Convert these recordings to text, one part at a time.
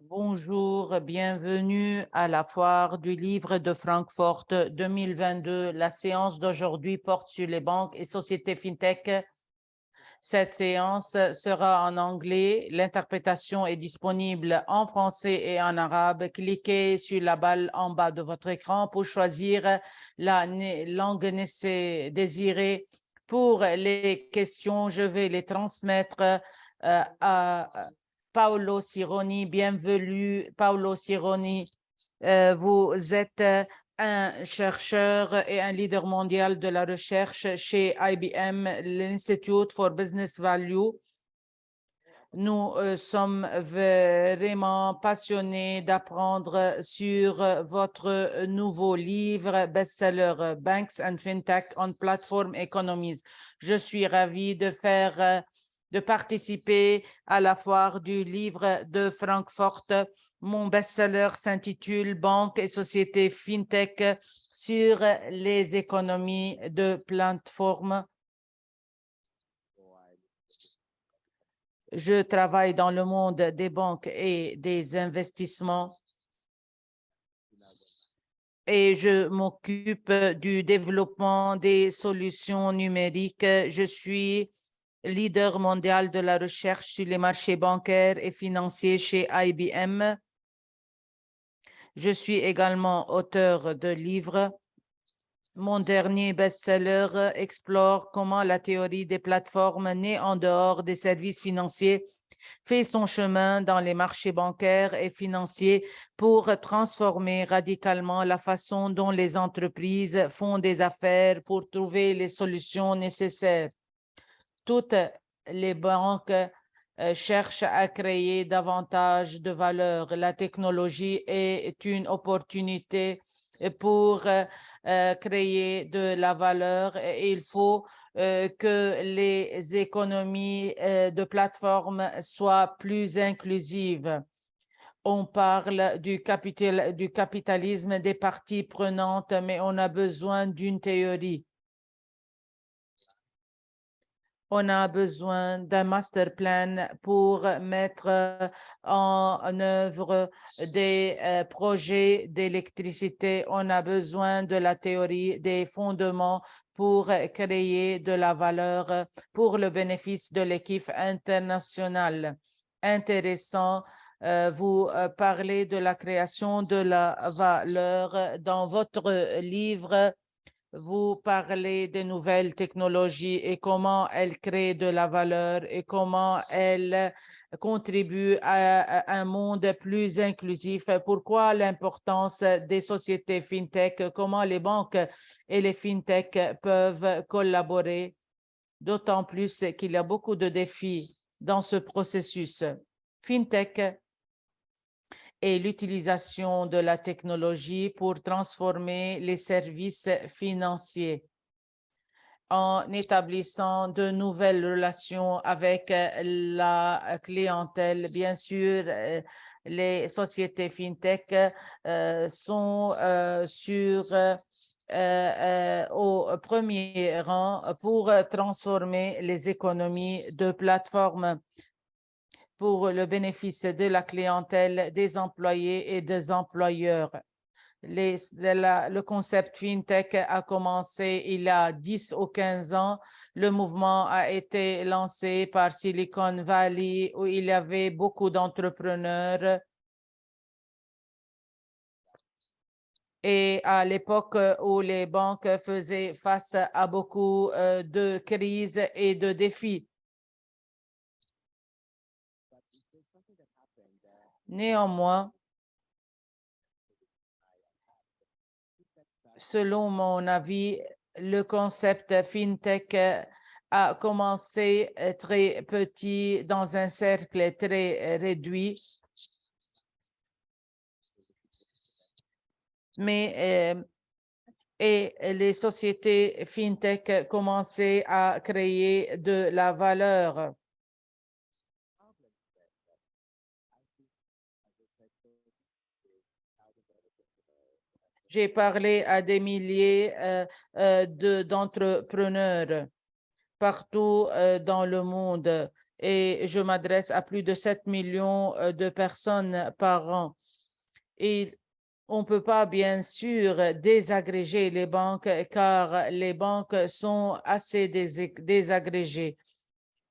Bonjour, bienvenue à la foire du livre de Francfort 2022. La séance d'aujourd'hui porte sur les banques et sociétés FinTech. Cette séance sera en anglais. L'interprétation est disponible en français et en arabe. Cliquez sur la balle en bas de votre écran pour choisir la langue désirée. Pour les questions, je vais les transmettre à Paolo Sironi. Bienvenue, Paolo Sironi. Vous êtes un chercheur et un leader mondial de la recherche chez IBM, l'Institute for Business Value. Nous sommes vraiment passionnés d'apprendre sur votre nouveau livre best-seller Banks and FinTech on Platform Economies. Je suis ravie de participer à la foire du livre de Francfort. Mon best-seller s'intitule Banques et sociétés FinTech sur les économies de plateforme. Je travaille dans le monde des banques et des investissements et je m'occupe du développement des solutions numériques. Je suis leader mondial de la recherche sur les marchés bancaires et financiers chez IBM. Je suis également auteur de livres. Mon dernier best-seller explore comment la théorie des plateformes nées en dehors des services financiers fait son chemin dans les marchés bancaires et financiers pour transformer radicalement la façon dont les entreprises font des affaires pour trouver les solutions nécessaires. Toutes les banques cherchent à créer davantage de valeur. La technologie est une opportunité pour créer de la valeur. Il faut que les économies de plateforme soient plus inclusives. On parle du capitalisme des parties prenantes, mais on a besoin d'une théorie. On a besoin d'un master plan pour mettre en œuvre des projets d'électricité. On a besoin de la théorie des fondements pour créer de la valeur pour le bénéfice de l'équipe internationale. Intéressant, vous parlez de la création de la valeur dans votre livre. Vous parlez de nouvelles technologies et comment elles créent de la valeur et comment elles contribuent à un monde plus inclusif. Pourquoi l'importance des sociétés FinTech, comment les banques et les FinTech peuvent collaborer, d'autant plus qu'il y a beaucoup de défis dans ce processus. FinTech et l'utilisation de la technologie pour transformer les services financiers en établissant de nouvelles relations avec la clientèle. Bien sûr, les sociétés FinTech sont au premier rang pour transformer les économies de plateforme pour le bénéfice de la clientèle, des employés et des employeurs. Le concept FinTech a commencé il y a 10 ou 15 ans. Le mouvement a été lancé par Silicon Valley où il y avait beaucoup d'entrepreneurs. Et à l'époque où les banques faisaient face à beaucoup de crises et de défis. Néanmoins, selon mon avis, le concept FinTech a commencé très petit dans un cercle très réduit, mais et les sociétés FinTech commençaient à créer de la valeur. J'ai parlé à des milliers d'entrepreneurs partout dans le monde. et je m'adresse à plus de 7 millions de personnes par an. Et on ne peut pas, bien sûr, désagréger les banques car les banques sont assez désagrégées.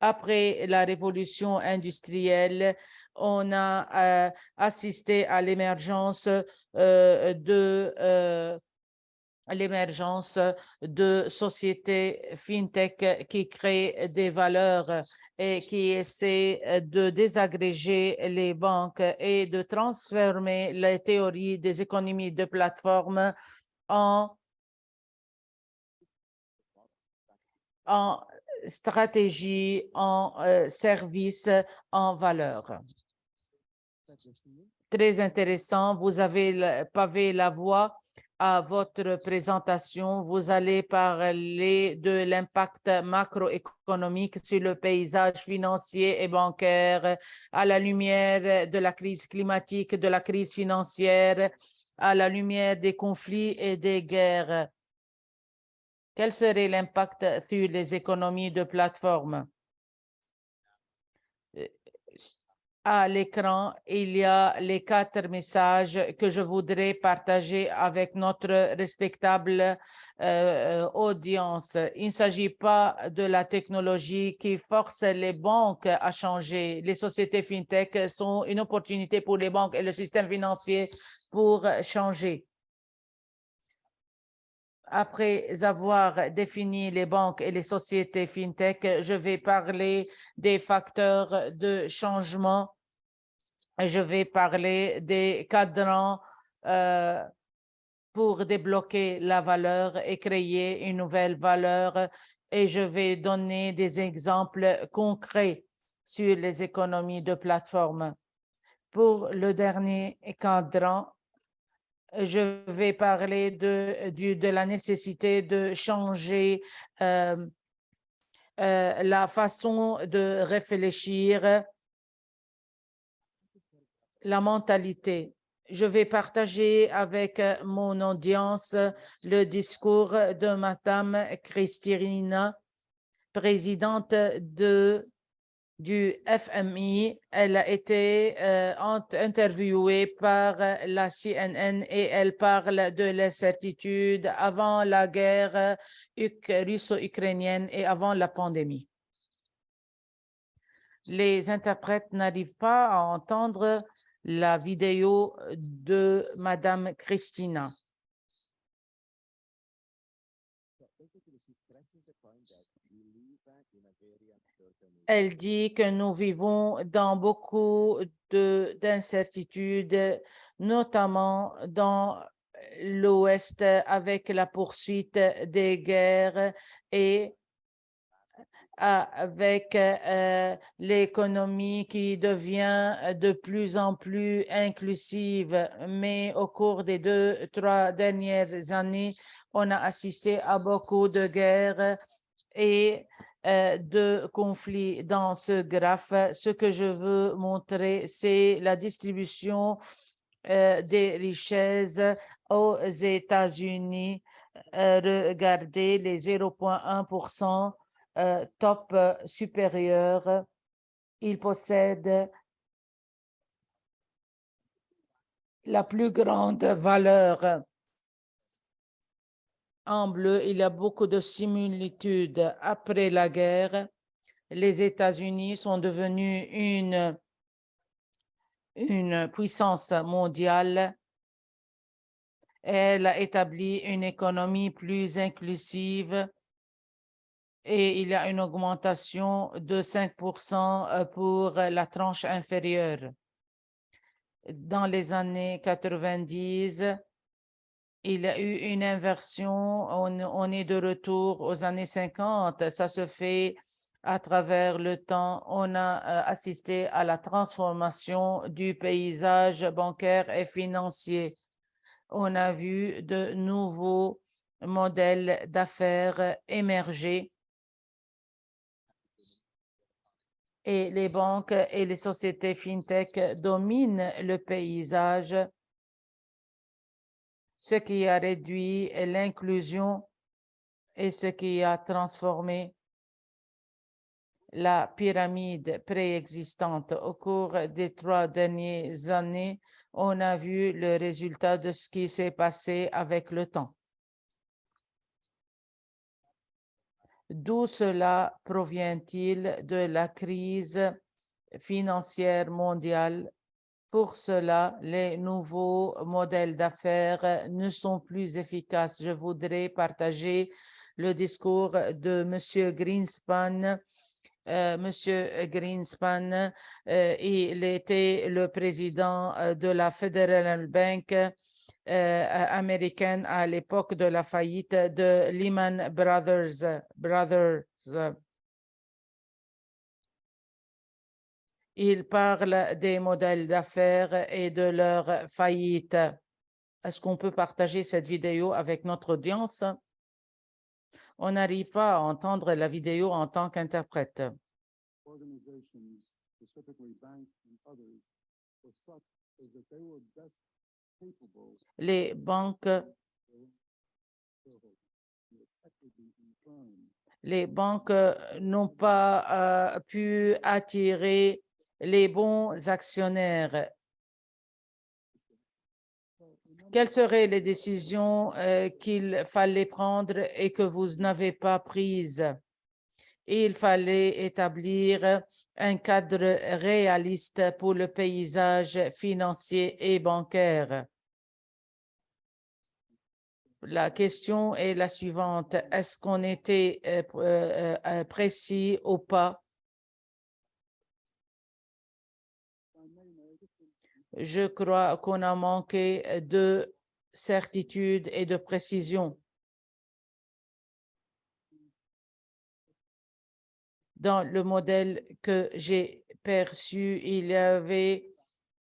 Après la révolution industrielle, on a assisté à l'émergence de sociétés fintech qui créent des valeurs et qui essaient de désagréger les banques et de transformer les théories des économies de plateforme en stratégie, en service, en valeur. Très intéressant. Vous avez pavé la voie à votre présentation. Vous allez parler de l'impact macroéconomique sur le paysage financier et bancaire à la lumière de la crise climatique, de la crise financière, à la lumière des conflits et des guerres. Quel serait l'impact sur les économies de plateforme? À l'écran, il y a les 4 messages que je voudrais partager avec notre respectable audience. Il ne s'agit pas de la technologie qui force les banques à changer. Les sociétés fintech sont une opportunité pour les banques et le système financier pour changer. Après avoir défini les banques et les sociétés fintech, je vais parler des facteurs de changement. Je vais parler des cadrans pour débloquer la valeur et créer une nouvelle valeur. Et je vais donner des exemples concrets sur les économies de plateforme. Pour le dernier cadran, je vais parler de la nécessité de changer la façon de réfléchir, la mentalité. Je vais partager avec mon audience le discours de Madame Cristina, présidente du FMI. Elle a été interviewée par la CNN et elle parle de l'incertitude avant la guerre russo-ukrainienne et avant la pandémie. Les interprètes n'arrivent pas à entendre la vidéo de Madame Cristina. Elle dit que nous vivons dans beaucoup d'incertitudes, notamment dans l'Ouest avec la poursuite des guerres et avec l'économie qui devient de plus en plus inclusive. Mais au cours des 2-3 dernières années, on a assisté à beaucoup de guerres et de conflits dans ce graphe. Ce que je veux montrer, c'est la distribution des richesses aux États-Unis. Regardez les 0,1% top supérieur. Il possède la plus grande valeur. En bleu, il y a beaucoup de similitudes. Après la guerre, les États-Unis sont devenus une puissance mondiale. Elle a établi une économie plus inclusive et il y a une augmentation de 5% pour la tranche inférieure. Dans les années 90, il y a eu une inversion. On est de retour aux années 50. Ça se fait à travers le temps. On a assisté à la transformation du paysage bancaire et financier. On a vu de nouveaux modèles d'affaires émerger et les banques et les sociétés fintech dominent le paysage, ce qui a réduit l'inclusion et ce qui a transformé la pyramide préexistante. Au cours des 3 dernières années, on a vu le résultat de ce qui s'est passé avec le temps. D'où cela provient-il? De la crise financière mondiale. Pour cela, les nouveaux modèles d'affaires ne sont plus efficaces. Je voudrais partager le discours de M. Greenspan. Monsieur Greenspan, il était le président de la Federal Bank américaine à l'époque de la faillite de Lehman Brothers. Il parle des modèles d'affaires et de leur faillite. Est-ce qu'on peut partager cette vidéo avec notre audience? On n'arrive pas à entendre la vidéo en tant qu'interprète. Les banques n'ont pas pu attirer les bons actionnaires. Quelles seraient les décisions qu'il fallait prendre et que vous n'avez pas prises? Il fallait établir un cadre réaliste pour le paysage financier et bancaire. La question est la suivante. Est-ce qu'on était précis ou pas? Je crois qu'on a manqué de certitude et de précision. Dans le modèle que j'ai perçu, il y avait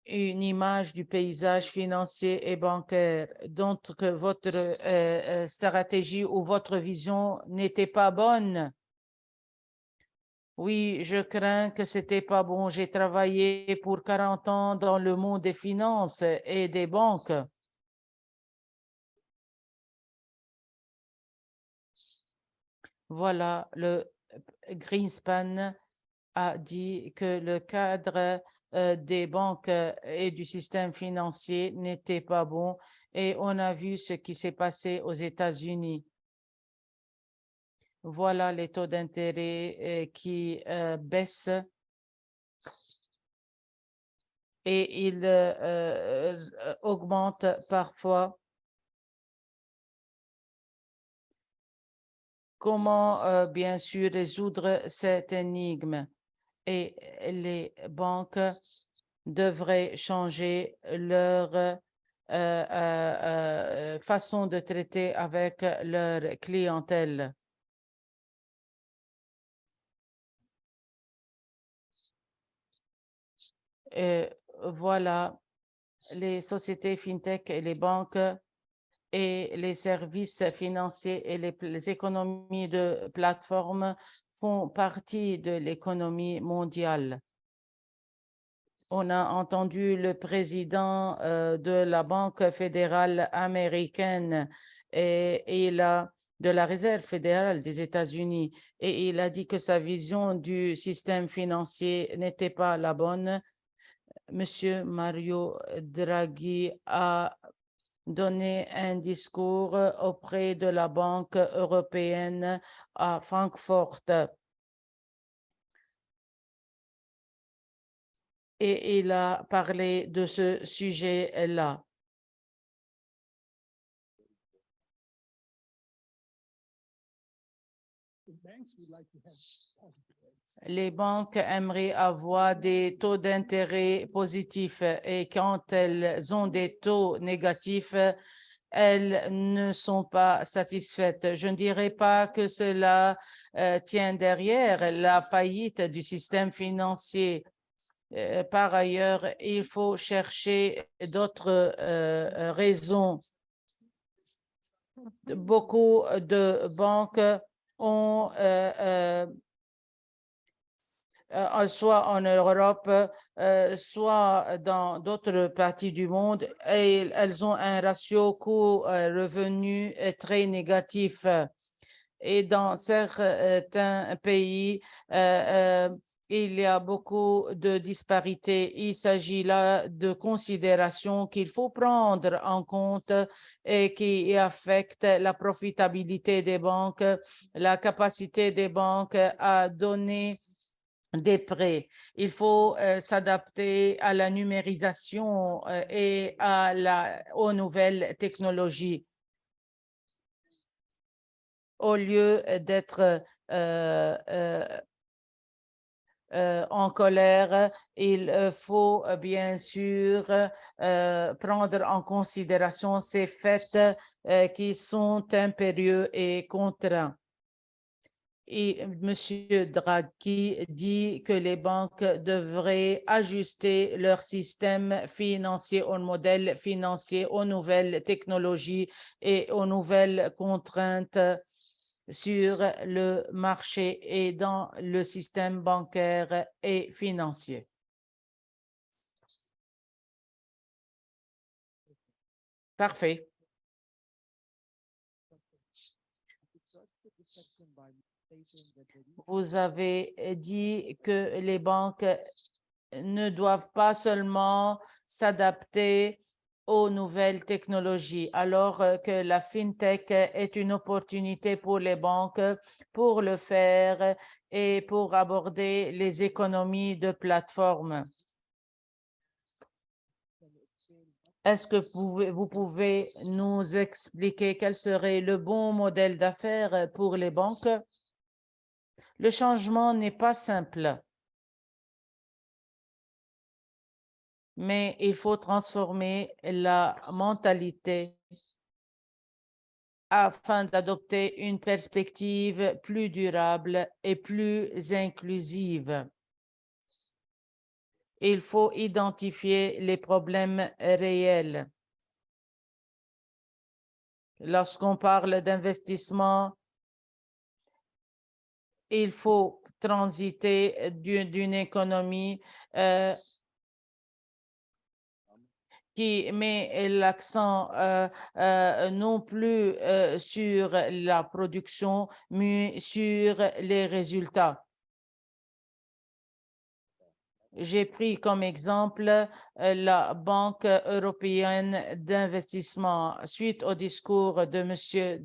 une image du paysage financier et bancaire, donc que votre stratégie ou votre vision n'était pas bonne. Oui, je crains que c'était pas bon. J'ai travaillé pour 40 ans dans le monde des finances et des banques. Voilà, le Greenspan a dit que le cadre des banques et du système financier n'était pas bon et on a vu ce qui s'est passé aux États-Unis. Voilà les taux d'intérêt qui baissent et ils augmentent parfois. Comment, bien sûr, résoudre cette énigme? Et les banques devraient changer leur façon de traiter avec leur clientèle. Et voilà, les sociétés fintech et les banques et les services financiers et les économies de plateforme font partie de l'économie mondiale. On a entendu le président de la Banque fédérale américaine et de la Réserve fédérale des États-Unis et il a dit que sa vision du système financier n'était pas la bonne. Monsieur Mario Draghi a donné un discours auprès de la Banque européenne à Francfort. Et il a parlé de ce sujet-là. Les banques aimeraient avoir des taux d'intérêt positifs et quand elles ont des taux négatifs, elles ne sont pas satisfaites. Je ne dirais pas que cela tient derrière la faillite du système financier. Par ailleurs, il faut chercher d'autres raisons. Beaucoup de banques ont soit en Europe, soit dans d'autres parties du monde, et elles ont un ratio coût-revenu très négatif. Et dans certains pays, il y a beaucoup de disparités. Il s'agit là de considérations qu'il faut prendre en compte et qui affectent la profitabilité des banques, la capacité des banques à donner des prêts. Il faut s'adapter à la numérisation et aux nouvelles technologies. Au lieu d'être en colère, il faut bien sûr prendre en considération ces faits qui sont impérieux et contraints. Et M. Draghi dit que les banques devraient ajuster leur système financier au modèle financier, aux nouvelles technologies et aux nouvelles contraintes sur le marché et dans le système bancaire et financier. Parfait. Vous avez dit que les banques ne doivent pas seulement s'adapter aux nouvelles technologies, alors que la FinTech est une opportunité pour les banques pour le faire et pour aborder les économies de plateforme. Est-ce que vous pouvez nous expliquer quel serait le bon modèle d'affaires pour les banques? Le changement n'est pas simple, mais il faut transformer la mentalité afin d'adopter une perspective plus durable et plus inclusive. Il faut identifier les problèmes réels. Lorsqu'on parle d'investissement, il faut transiter d'une économie qui met l'accent non plus sur la production, mais sur les résultats. J'ai pris comme exemple la Banque européenne d'investissement. Suite au discours de M.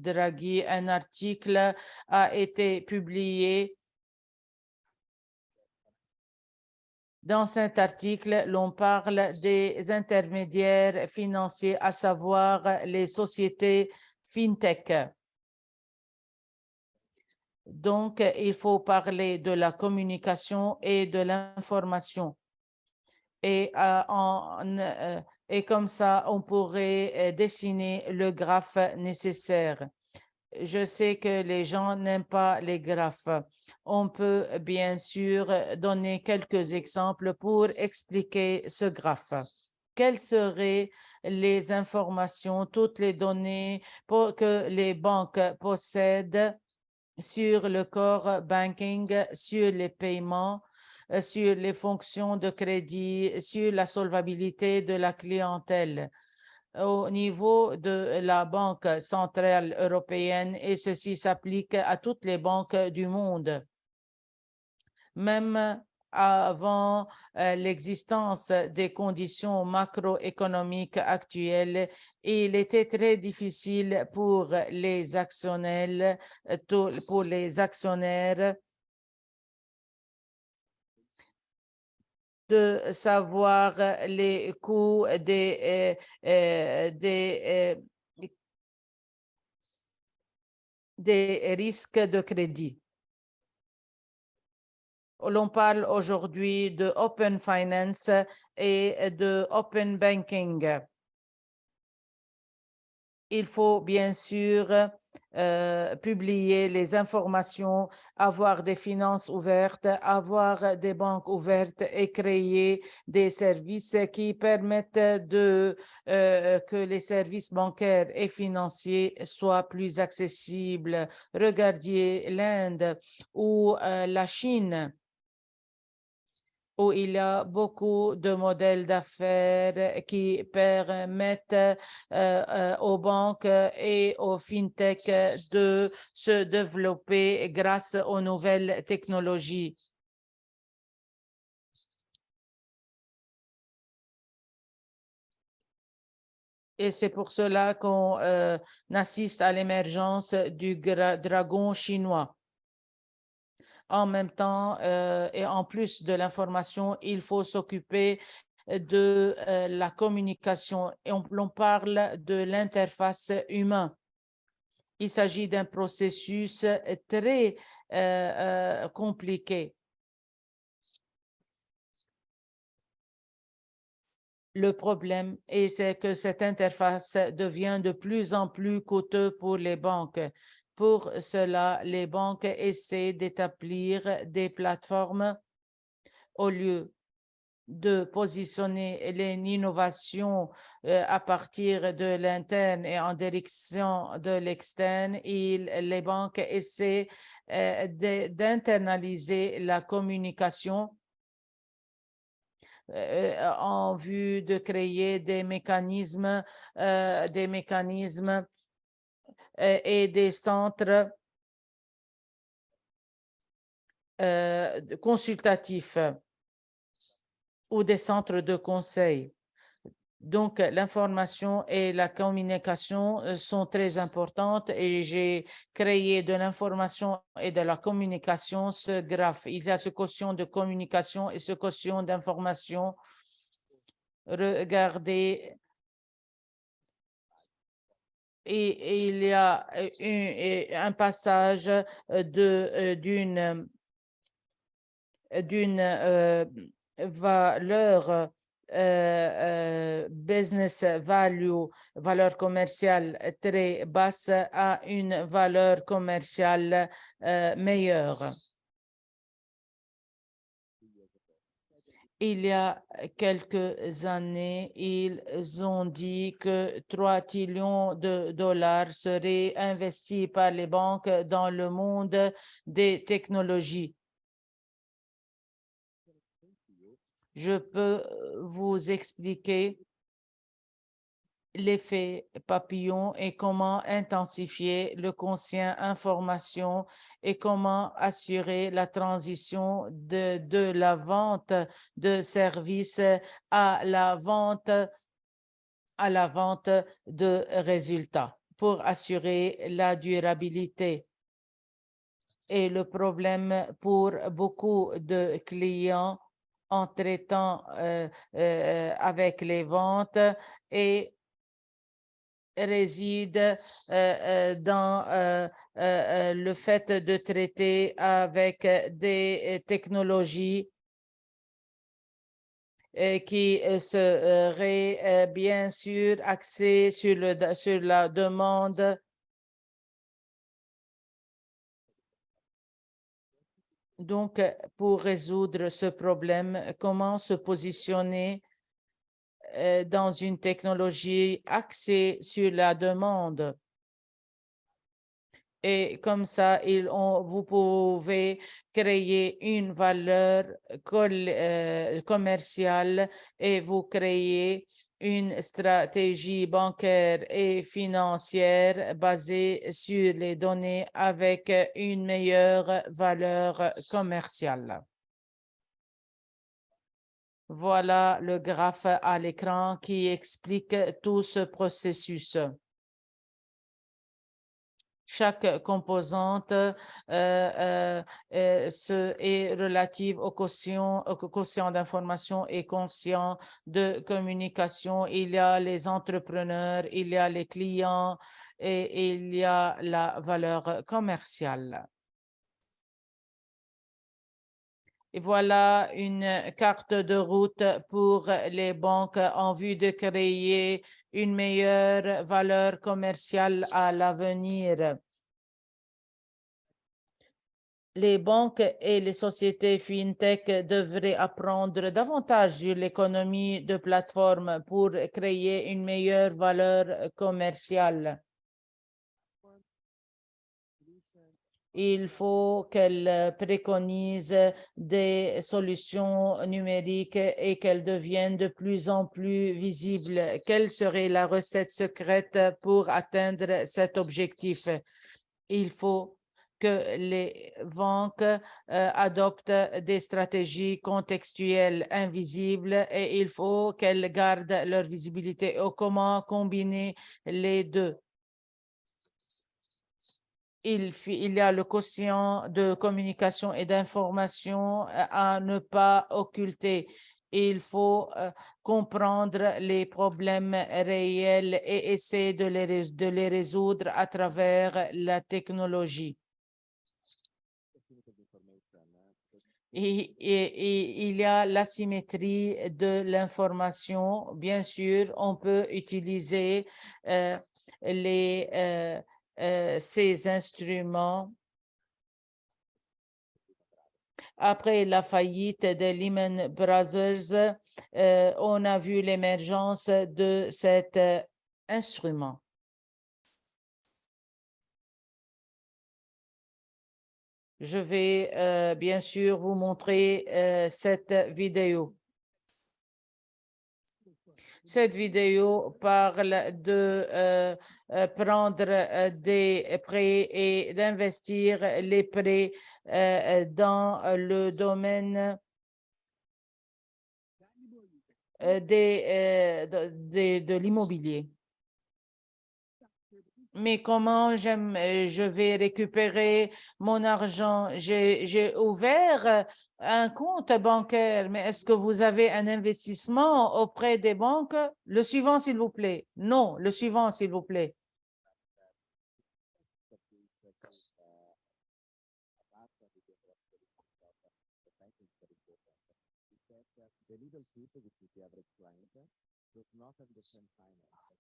Draghi, un article a été publié. Dans cet article, l'on parle des intermédiaires financiers, à savoir les sociétés FinTech. Donc, il faut parler de la communication et de l'information. Et comme ça, on pourrait dessiner le graphe nécessaire. Je sais que les gens n'aiment pas les graphes. On peut bien sûr donner quelques exemples pour expliquer ce graphe. Quelles seraient les informations, toutes les données que les banques possèdent sur le core banking, sur les paiements, sur les fonctions de crédit, sur la solvabilité de la clientèle au niveau de la Banque centrale européenne et ceci s'applique à toutes les banques du monde. Même avant l'existence des conditions macroéconomiques actuelles, il était très difficile pour les actionnaires, de savoir les coûts des risques de crédit. L'on parle aujourd'hui de Open Finance et de Open Banking. Il faut bien sûr publier les informations, avoir des finances ouvertes, avoir des banques ouvertes et créer des services qui permettent que les services bancaires et financiers soient plus accessibles. Regardez l'Inde ou la Chine. où il y a beaucoup de modèles d'affaires qui permettent aux banques et aux fintech de se développer grâce aux nouvelles technologies. Et c'est pour cela qu'on assiste à l'émergence du dragon chinois. En même temps, et en plus de l'information, il faut s'occuper de la communication. Et on parle de l'interface humaine. Il s'agit d'un processus très compliqué. Le problème c'est que cette interface devient de plus en plus coûteuse pour les banques. Pour cela, les banques essaient d'établir des plateformes au lieu de positionner l'innovation à partir de l'interne et en direction de l'externe. Les banques essaient d'internaliser la communication en vue de créer des mécanismes et des centres consultatifs ou des centres de conseil. Donc, l'information et la communication sont très importantes et j'ai créé de l'information et de la communication ce graphe. Il y a ce quotient de communication et ce quotient d'information. Regardez, et il y a un passage d'une valeur business value, valeur commerciale très basse à une valeur commerciale meilleure. Il y a quelques années, ils ont dit que 3 trillions de dollars seraient investis par les banques dans le monde des technologies. Je peux vous expliquer l'effet papillon et comment intensifier le quotient information et comment assurer la transition de la vente de services à la vente de résultats pour assurer la durabilité. Et le problème pour beaucoup de clients en traitant avec les ventes et réside dans le fait de traiter avec des technologies qui seraient bien sûr axées sur la demande. Donc, pour résoudre ce problème, comment se positionner dans une technologie axée sur la demande? Et comme ça, vous pouvez créer une valeur commerciale et vous créez une stratégie bancaire et financière basée sur les données avec une meilleure valeur commerciale. Voilà le graphe à l'écran qui explique tout ce processus. Chaque composante est relative au quotient d'information et quotient de communication. Il y a les entrepreneurs, il y a les clients et il y a la valeur commerciale. Et voilà une carte de route pour les banques en vue de créer une meilleure valeur commerciale à l'avenir. Les banques et les sociétés fintech devraient apprendre davantage sur l'économie de plateforme pour créer une meilleure valeur commerciale. Il faut qu'elle préconise des solutions numériques et qu'elles deviennent de plus en plus visibles. Quelle serait la recette secrète pour atteindre cet objectif? Il faut que les banques adoptent des stratégies contextuelles invisibles et il faut qu'elles gardent leur visibilité. Comment combiner les deux? Il y a le quotient de communication et d'information à ne pas occulter. Il faut comprendre les problèmes réels et essayer de les résoudre à travers la technologie. Et il y a l'asymétrie de l'information. Bien sûr, on peut utiliser ces instruments. Après la faillite de Lehman Brothers, on a vu l'émergence de cet instrument. Je vais bien sûr vous montrer cette vidéo. Cette vidéo parle de prendre des prêts et d'investir les prêts dans le domaine de l'immobilier. Mais comment je vais récupérer mon argent? J'ai ouvert un compte bancaire, mais est-ce que vous avez un investissement auprès des banques? Le suivant, s'il vous plaît. Non, le suivant, s'il vous plaît.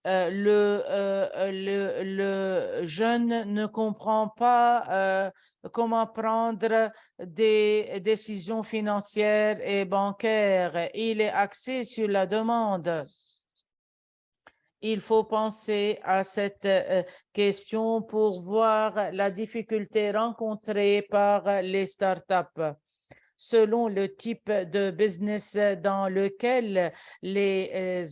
Le jeune ne comprend pas comment prendre des décisions financières et bancaires. Il est axé sur la demande. Il faut penser à cette question pour voir la difficulté rencontrée par les startups. Selon le type de business dans lequel les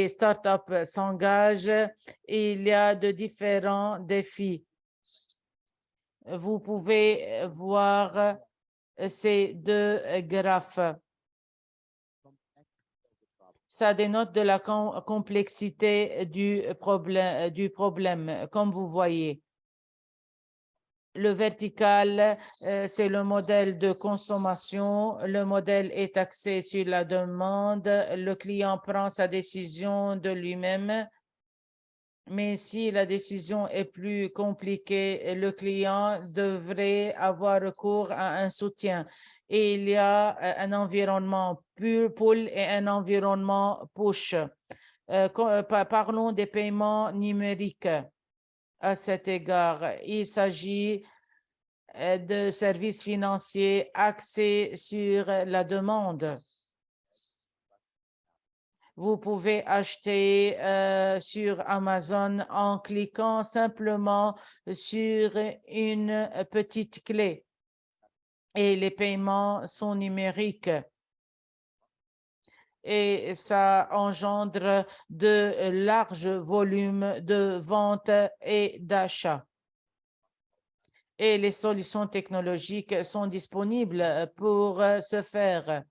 startups s'engagent, il y a de différents défis. Vous pouvez voir ces deux graphes. Ça dénote de la complexité du problème, comme vous voyez. Le vertical, c'est le modèle de consommation. Le modèle est axé sur la demande. Le client prend sa décision de lui-même. Mais si la décision est plus compliquée, le client devrait avoir recours à un soutien. Et il y a un environnement pull et un environnement push. Parlons des paiements numériques à cet égard. Il s'agit de services financiers axés sur la demande. Vous pouvez acheter sur Amazon en cliquant simplement sur une petite clé et les paiements sont numériques. Et ça engendre de larges volumes de ventes et d'achats. Et les solutions technologiques sont disponibles pour ce faire.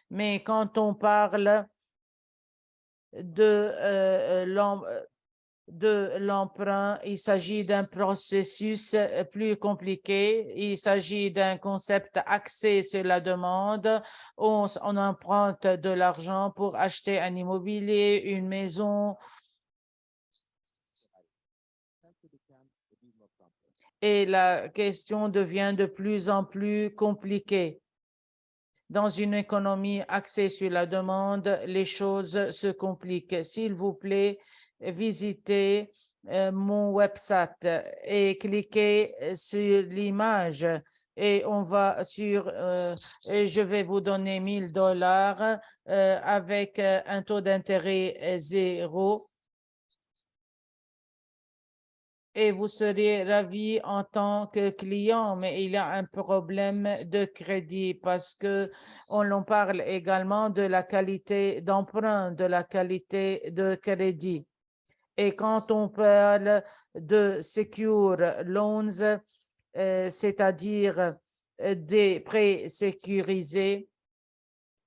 Mais quand on parle de l'emprunt, il s'agit d'un processus plus compliqué. Il s'agit d'un concept axé sur la demande. On emprunte de l'argent pour acheter un immobilier, une maison. Et la question devient de plus en plus compliquée. Dans une économie axée sur la demande, les choses se compliquent. S'il vous plaît, visitez mon website et cliquez sur l'image et on va sur, et je vais vous donner $1000 avec un taux d'intérêt zéro. et vous serez ravi en tant que client, mais il y a un problème de crédit parce que on en parle également de la qualité d'emprunt, de la qualité de crédit. Et quand on parle de secure loans, c'est-à-dire des prêts sécurisés,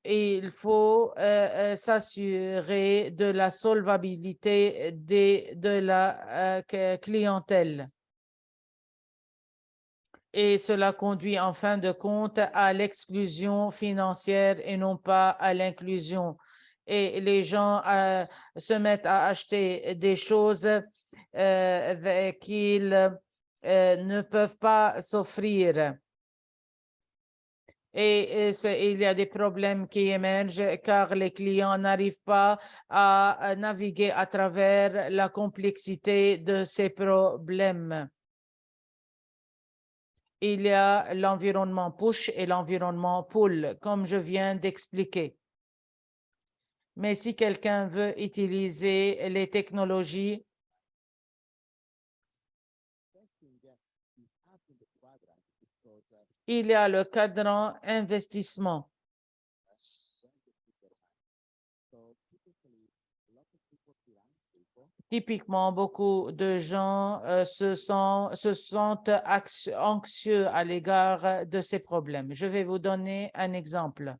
il faut s'assurer de la solvabilité de la clientèle. Et cela conduit en fin de compte à l'exclusion financière et non pas à l'inclusion. Et les gens se mettent à acheter des choses qu'ils ne peuvent pas s'offrir. Et il y a des problèmes qui émergent car les clients n'arrivent pas à naviguer à travers la complexité de ces problèmes. Il y a l'environnement push et l'environnement pull, comme je viens d'expliquer. Mais si quelqu'un veut utiliser les technologies, il y a le cadran investissement. Typiquement, beaucoup de gens se sentent anxieux à l'égard de ces problèmes. Je vais vous donner un exemple.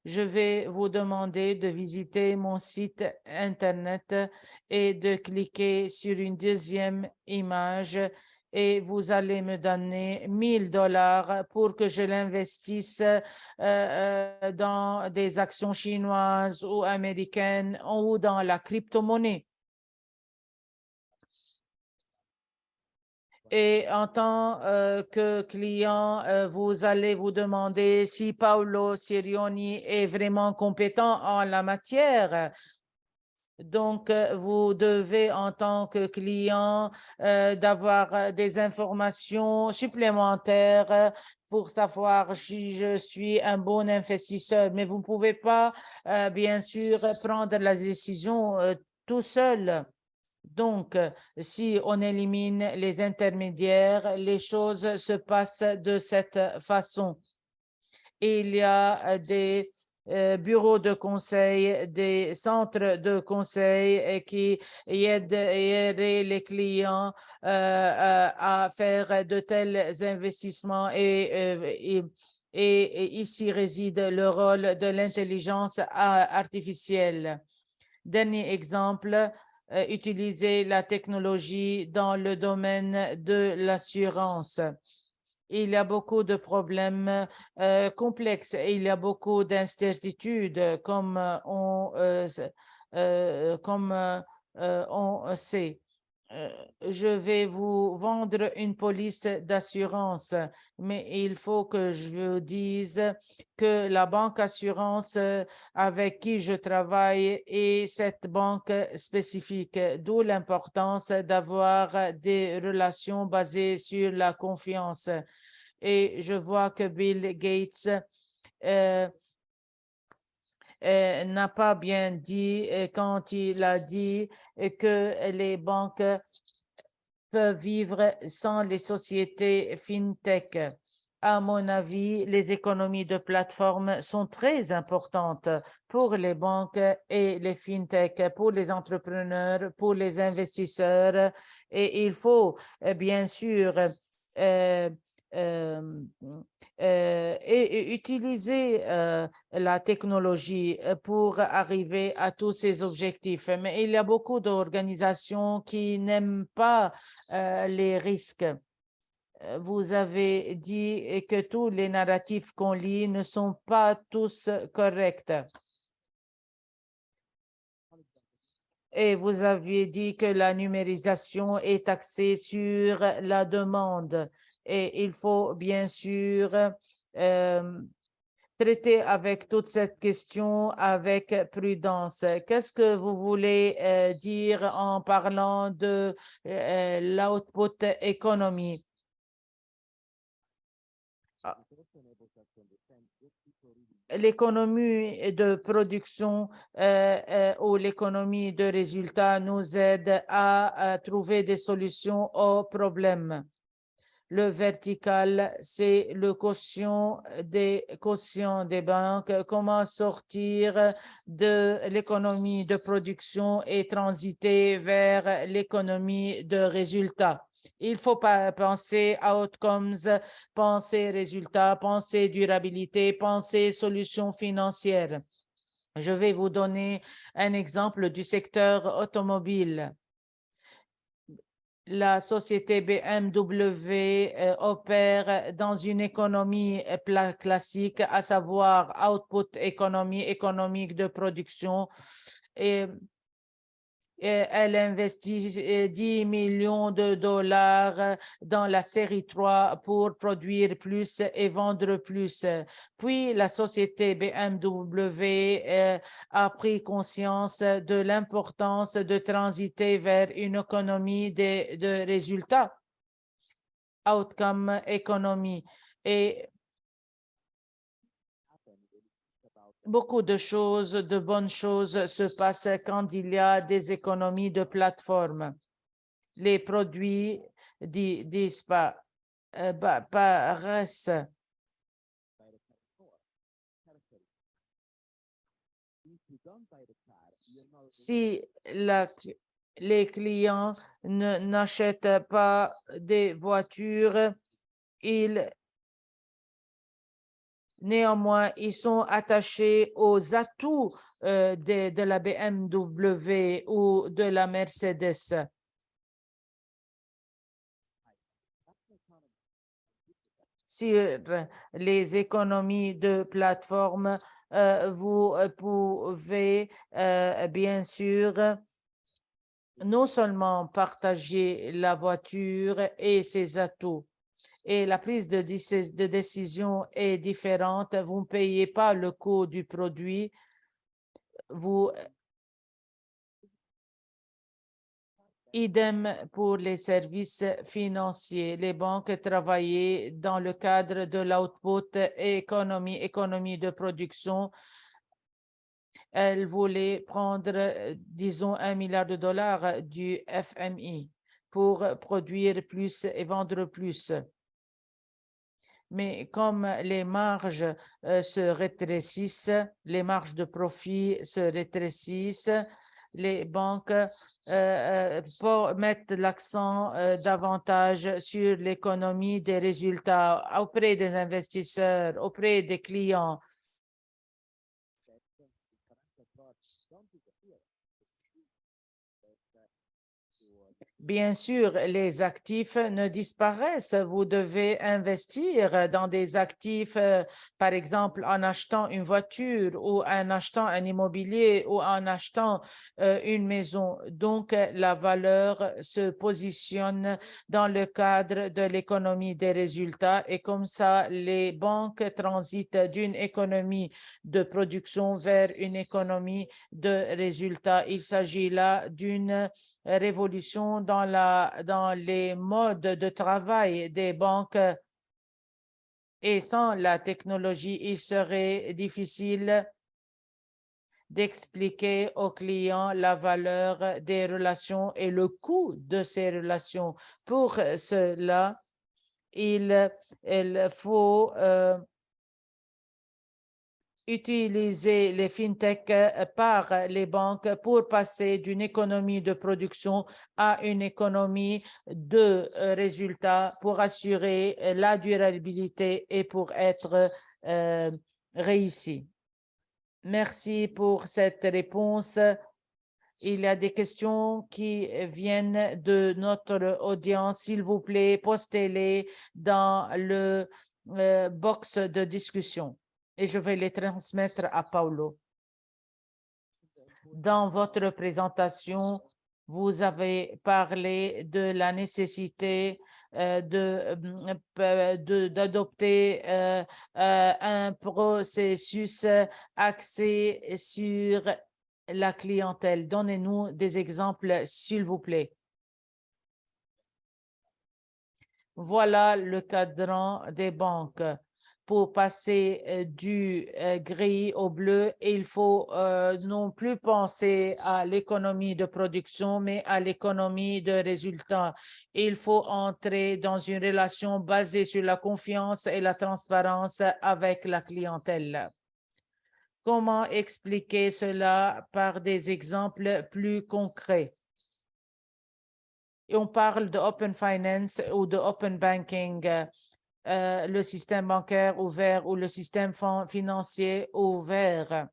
Je vais vous demander de visiter mon site Internet et de cliquer sur une deuxième image et vous allez me donner 1 000 $ pour que je l'investisse dans des actions chinoises ou américaines ou dans la crypto-monnaie. Et en tant que client, vous allez vous demander si Paolo Sirioni est vraiment compétent en la matière. Donc, vous devez, en tant que client, d'avoir des informations supplémentaires pour savoir si je suis un bon investisseur. Mais vous ne pouvez pas, bien sûr, prendre la décision tout seul. Donc, si on élimine les intermédiaires, les choses se passent de cette façon. Il y a des bureaux de conseil, des centres de conseil qui aident les clients à faire de tels investissements et ici réside le rôle de l'intelligence artificielle. Dernier exemple, utiliser la technologie dans le domaine de l'assurance. Il y a beaucoup de problèmes complexes et il y a beaucoup d'incertitudes comme on sait. Je vais vous vendre une police d'assurance, mais il faut que je vous dise que la banque assurance avec qui je travaille est cette banque spécifique, d'où l'importance d'avoir des relations basées sur la confiance. Et je vois que Bill Gates n'a pas bien dit quand il a dit que les banques peuvent vivre sans les sociétés fintech. À mon avis, les économies de plateforme sont très importantes pour les banques et les fintech, pour les entrepreneurs, pour les investisseurs. Et il faut bien sûr euh, euh, et utiliser la technologie pour arriver à tous ces objectifs. Mais il y a beaucoup d'organisations qui n'aiment pas les risques. Vous avez dit que tous les narratifs qu'on lit ne sont pas tous corrects. Et vous aviez dit que la numérisation est axée sur la demande. Et il faut bien sûr traiter avec toute cette question avec prudence. Qu'est-ce que vous voulez dire en parlant de l'output economy? l'économie de production ou l'économie de résultat nous aide à trouver des solutions aux problèmes. Le vertical, c'est le quotient des banques, comment sortir de l'économie de production et transiter vers l'économie de résultats. Il faut pas penser outcomes, penser résultats, penser durabilité, penser solutions financières. Je vais vous donner un exemple du secteur automobile. La société BMW opère dans une économie classique, à savoir output économique de production. Et elle investit 10 millions de dollars dans la série 3 pour produire plus et vendre plus. Puis, la société BMW a pris conscience de l'importance de transiter vers une économie de résultats, outcome economy. Et beaucoup de choses, de bonnes choses se passent quand il y a des économies de plateforme. Les produits disparaissent. Si les clients n'achètent pas des voitures, néanmoins, ils sont attachés aux atouts de la BMW ou de la Mercedes. Sur les économies de plateforme, vous pouvez bien sûr non seulement partager la voiture et ses atouts, et la prise de décision est différente. Vous ne payez pas le coût du produit. Idem pour les services financiers. Les banques travaillaient dans le cadre de l'output économie de production. Elles voulaient prendre, disons, 1 milliard de dollars du FMI pour produire plus et vendre plus. Mais comme les marges se rétrécissent, les marges de profit se rétrécissent, les banques mettent l'accent davantage sur l'économie des résultats auprès des investisseurs, auprès des clients. Bien sûr, les actifs ne disparaissent. Vous devez investir dans des actifs, par exemple, en achetant une voiture ou en achetant un immobilier ou en achetant une maison. Donc, la valeur se positionne dans le cadre de l'économie des résultats et comme ça, les banques transitent d'une économie de production vers une économie de résultats. Il s'agit là d'une révolution dans les modes de travail des banques et sans la technologie, il serait difficile d'expliquer aux clients la valeur des relations et le coût de ces relations. Pour cela, il faut utiliser les fintech par les banques pour passer d'une économie de production à une économie de résultats pour assurer la durabilité et pour être réussi. Merci pour cette réponse. Il y a des questions qui viennent de notre audience. S'il vous plaît, postez-les dans le box de discussion et je vais les transmettre à Paulo. Dans votre présentation, vous avez parlé de la nécessité d'adopter un processus axé sur la clientèle. Donnez-nous des exemples, s'il vous plaît. Voilà le cadran des banques. pour passer du gris au bleu. Il faut non plus penser à l'économie de production, mais à l'économie de résultats. Il faut entrer dans une relation basée sur la confiance et la transparence avec la clientèle. Comment expliquer cela par des exemples plus concrets? Et on parle de open finance ou de open banking, le système bancaire ouvert ou le système financier ouvert.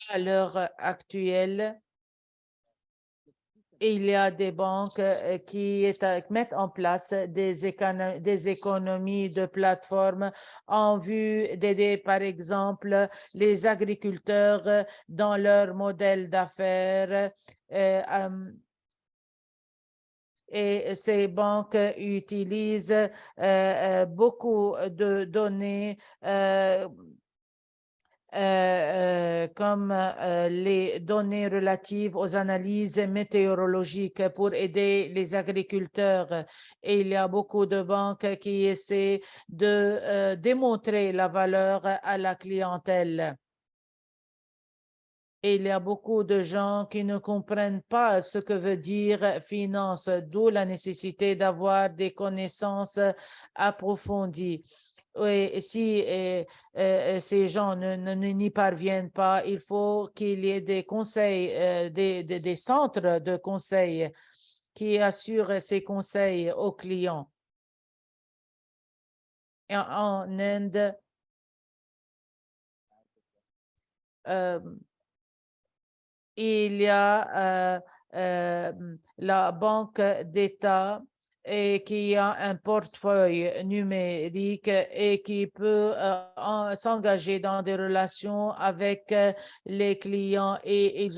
À l'heure actuelle, il y a des banques qui mettent en place des économies de plateforme en vue d'aider, par exemple, les agriculteurs dans leur modèle d'affaires. Et ces banques utilisent beaucoup de données comme les données relatives aux analyses météorologiques pour aider les agriculteurs. Et il y a beaucoup de banques qui essaient de démontrer la valeur à la clientèle. Et il y a beaucoup de gens qui ne comprennent pas ce que veut dire finance, d'où la nécessité d'avoir des connaissances approfondies. Et si ces gens n'y parviennent pas, il faut qu'il y ait des conseils, des centres de conseil qui assurent ces conseils aux clients. Et en Inde, il y a la Banque d'État et qui a un portefeuille numérique et qui peut s'engager dans des relations avec les clients et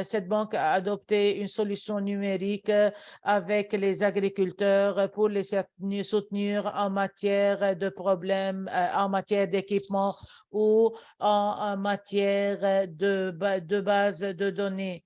cette banque a adopté une solution numérique avec les agriculteurs pour les soutenir en matière de problèmes, en matière d'équipement ou en matière de base de données.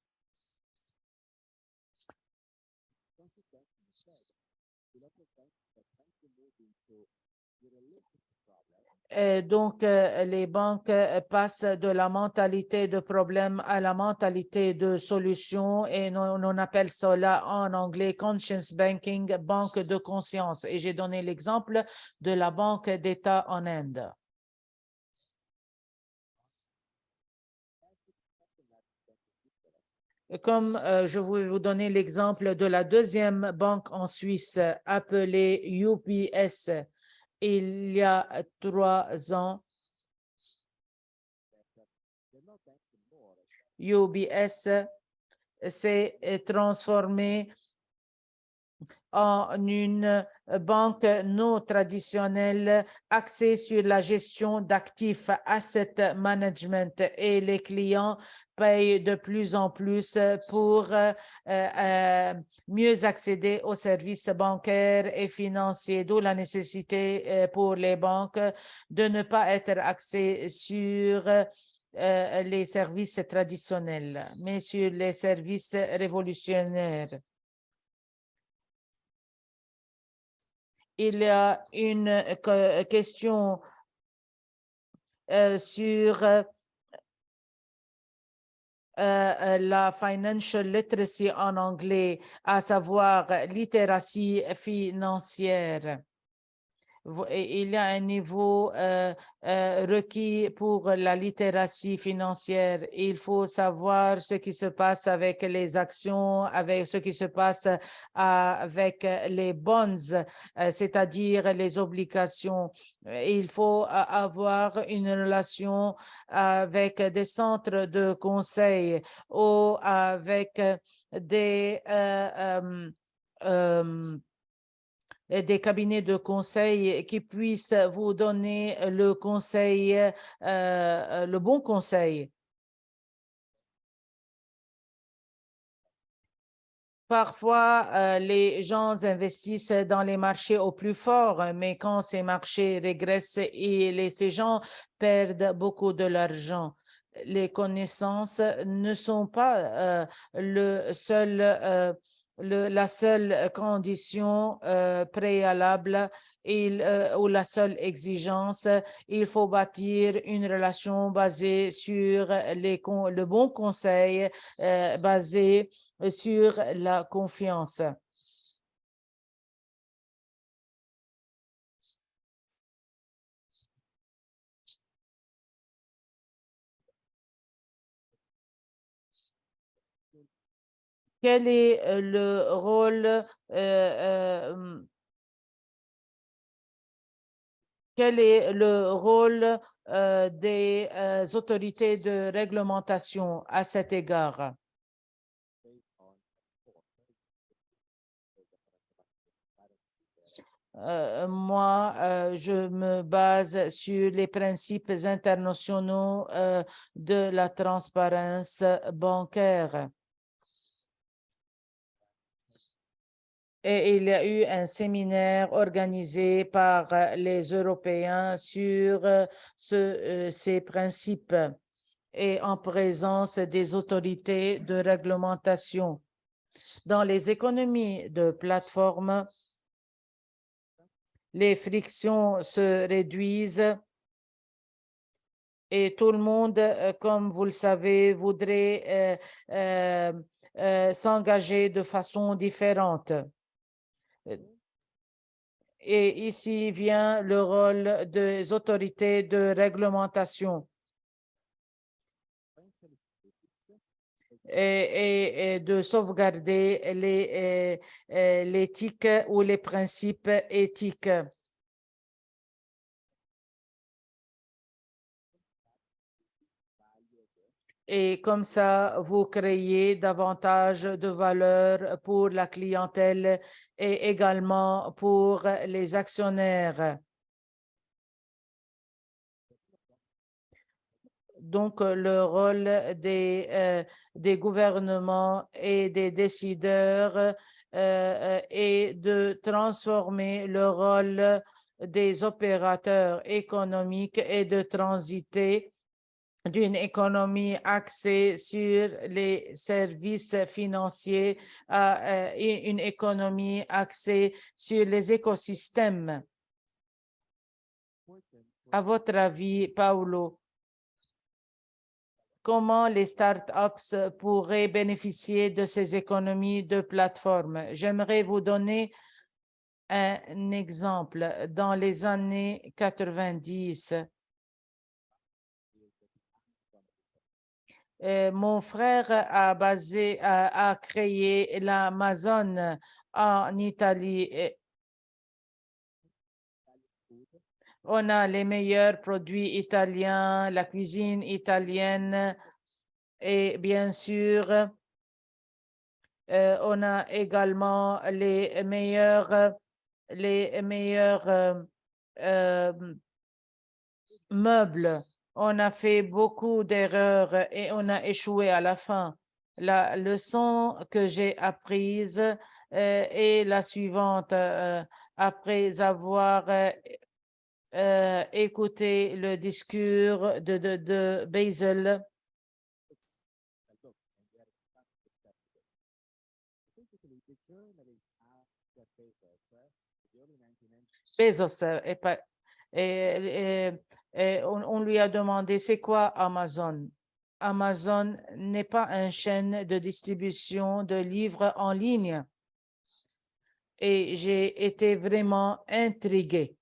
Donc, les banques passent de la mentalité de problème à la mentalité de solution et on appelle cela en anglais conscious banking, banque de conscience. Et j'ai donné l'exemple de la Banque d'État en Inde. Comme je vais vous donner l'exemple de la deuxième banque en Suisse appelée UBS. Il y a 3 ans, UBS s'est transformée en une banque non traditionnelle axée sur la gestion d'actifs, asset management, et les clients payent de plus en plus pour mieux accéder aux services bancaires et financiers, d'où la nécessité pour les banques de ne pas être axées sur les services traditionnels, mais sur les services révolutionnaires. Il y a une question sur la financial literacy en anglais, à savoir littératie financière. Il y a un niveau requis pour la littératie financière. Il faut savoir ce qui se passe avec les actions, avec ce qui se passe avec les bonds, c'est-à-dire les obligations. Il faut avoir une relation avec des centres de conseil ou avec des cabinets de conseil qui puissent vous donner le conseil, le bon conseil. Parfois, les gens investissent dans les marchés au plus fort, mais quand ces marchés régressent, ces gens perdent beaucoup de l'argent. Les connaissances ne sont pas la seule condition préalable ou la seule exigence. Il faut bâtir une relation basée sur le bon conseil, basé sur la confiance. Quel est le rôle des autorités de réglementation à cet égard? Moi, je me base sur les principes internationaux de la transparence bancaire. Et il y a eu un séminaire organisé par les Européens sur ces principes et en présence des autorités de réglementation. Dans les économies de plateforme, les frictions se réduisent et tout le monde, comme vous le savez, voudrait s'engager de façon différente. Et ici vient le rôle des autorités de réglementation et de sauvegarder l'éthique ou les principes éthiques. Et comme ça, vous créez davantage de valeur pour la clientèle et également pour les actionnaires. Donc, le rôle des gouvernements et des décideurs est de transformer le rôle des opérateurs économiques et de transiter d'une économie axée sur les services financiers à une économie axée sur les écosystèmes. À votre avis, Paulo, comment les startups pourraient bénéficier de ces économies de plateforme? J'aimerais vous donner un exemple. Dans les années 90, mon frère a créé l'Amazon en Italie. On a les meilleurs produits italiens, la cuisine italienne et bien sûr, on a également les meilleurs meubles. On a fait beaucoup d'erreurs et on a échoué à la fin. La leçon que j'ai apprise est la suivante. Après avoir écouté le discours de Basil, Bezos on lui a demandé c'est quoi Amazon? Amazon n'est pas une chaîne de distribution de livres en ligne. Et j'ai été vraiment intrigué.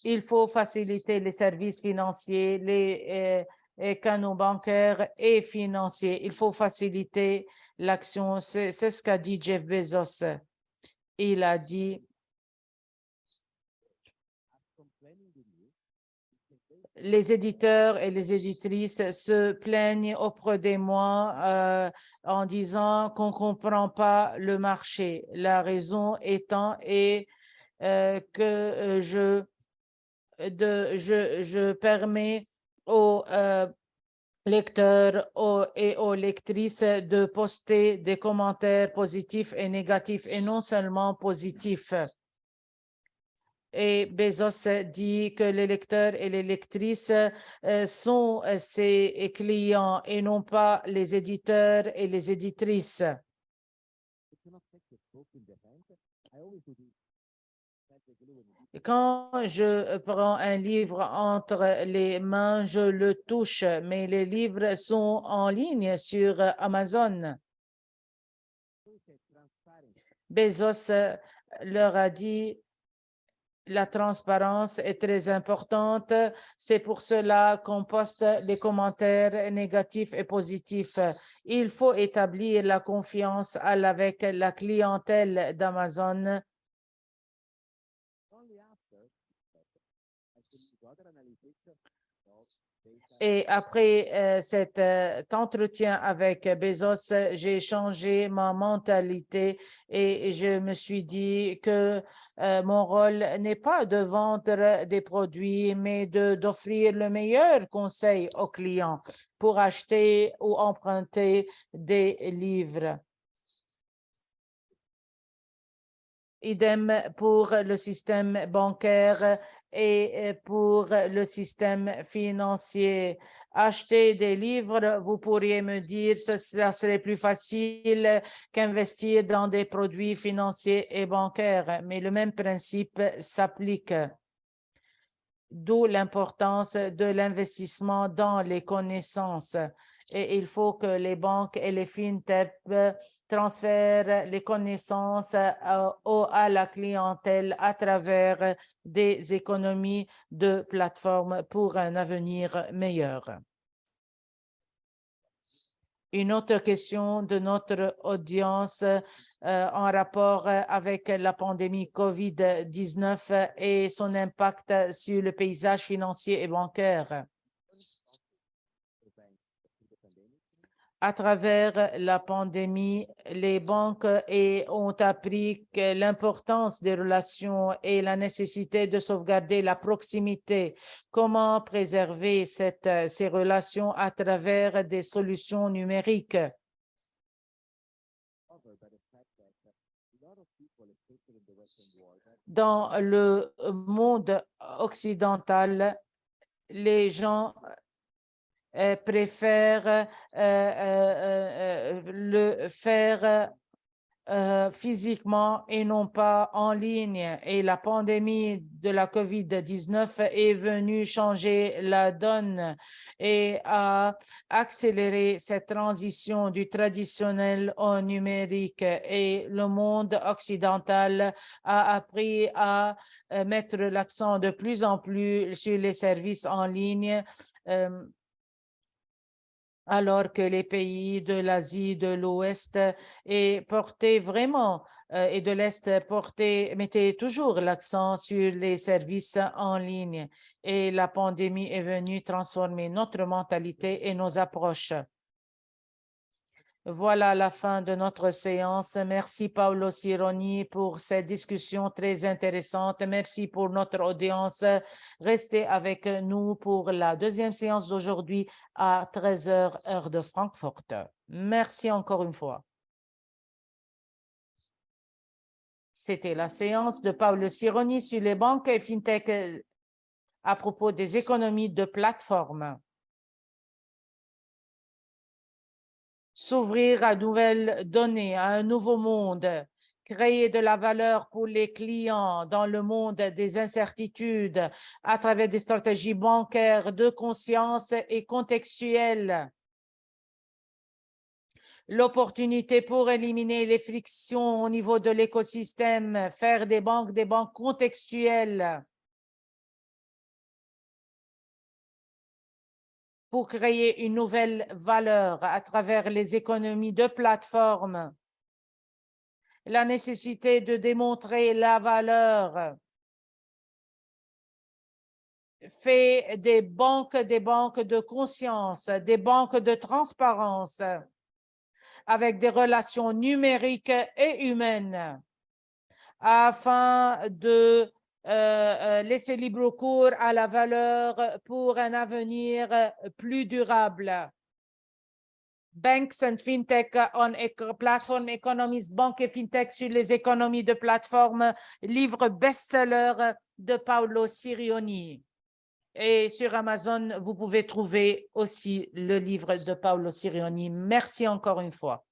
Il faut faciliter les services financiers, les canaux bancaires et financiers. Il faut faciliter l'action. C'est ce qu'a dit Jeff Bezos. Il a dit, les éditeurs et les éditrices se plaignent auprès de moi en disant qu'on ne comprend pas le marché. La raison étant que je permets aux lecteurs et aux lectrices de poster des commentaires positifs et négatifs et non seulement positifs. Et Bezos dit que les lecteurs et les lectrices sont ses clients et non pas les éditeurs et les éditrices. Quand je prends un livre entre les mains, je le touche, mais les livres sont en ligne sur Amazon. Bezos leur a dit la transparence est très importante. C'est pour cela qu'on poste les commentaires négatifs et positifs. Il faut établir la confiance avec la clientèle d'Amazon. Et après cet entretien avec Bezos, j'ai changé ma mentalité et je me suis dit que mon rôle n'est pas de vendre des produits, mais d'offrir le meilleur conseil aux clients pour acheter ou emprunter des livres. Idem pour le système bancaire et pour le système financier. Acheter des livres, vous pourriez me dire, ça serait plus facile qu'investir dans des produits financiers et bancaires, mais le même principe s'applique. D'où l'importance de l'investissement dans les connaissances. Et il faut que les banques et les fintechs transfèrent les connaissances à la clientèle à travers des économies de plateforme pour un avenir meilleur. Une autre question de notre audience en rapport avec la pandémie COVID-19 et son impact sur le paysage financier et bancaire. À travers la pandémie, les banques ont appris que l'importance des relations et la nécessité de sauvegarder la proximité. Comment préserver ces relations à travers des solutions numériques? Dans le monde occidental, les gens préfèrent le faire physiquement et non pas en ligne. Et la pandémie de la COVID-19 est venue changer la donne et a accéléré cette transition du traditionnel au numérique. Et le monde occidental a appris à mettre l'accent de plus en plus sur les services en ligne. Alors que les pays de l'Asie, de l'Ouest et portaient vraiment et de l'Est mettaient toujours l'accent sur les services en ligne. Et la pandémie est venue transformer notre mentalité et nos approches. Voilà la fin de notre séance. Merci Paolo Cironi pour cette discussion très intéressante. Merci pour notre audience. Restez avec nous pour la deuxième séance d'aujourd'hui à 13h heure de Francfort. Merci encore une fois. C'était la séance de Paolo Cironi sur les banques et fintech à propos des économies de plateforme. S'ouvrir à de nouvelles données, à un nouveau monde, créer de la valeur pour les clients dans le monde des incertitudes à travers des stratégies bancaires de conscience et contextuelles. L'opportunité pour éliminer les frictions au niveau de l'écosystème, faire des banques contextuelles. Pour créer une nouvelle valeur à travers les économies de plateforme. La nécessité de démontrer la valeur fait des banques de conscience, des banques de transparence avec des relations numériques et humaines afin de laisser libre cours à la valeur pour un avenir plus durable. Banks and Fintech on Platform Economies, banques et fintech sur les économies de plateforme, livre best-seller de Paolo Sirioni. Et sur Amazon, vous pouvez trouver aussi le livre de Paolo Sirioni. Merci encore une fois.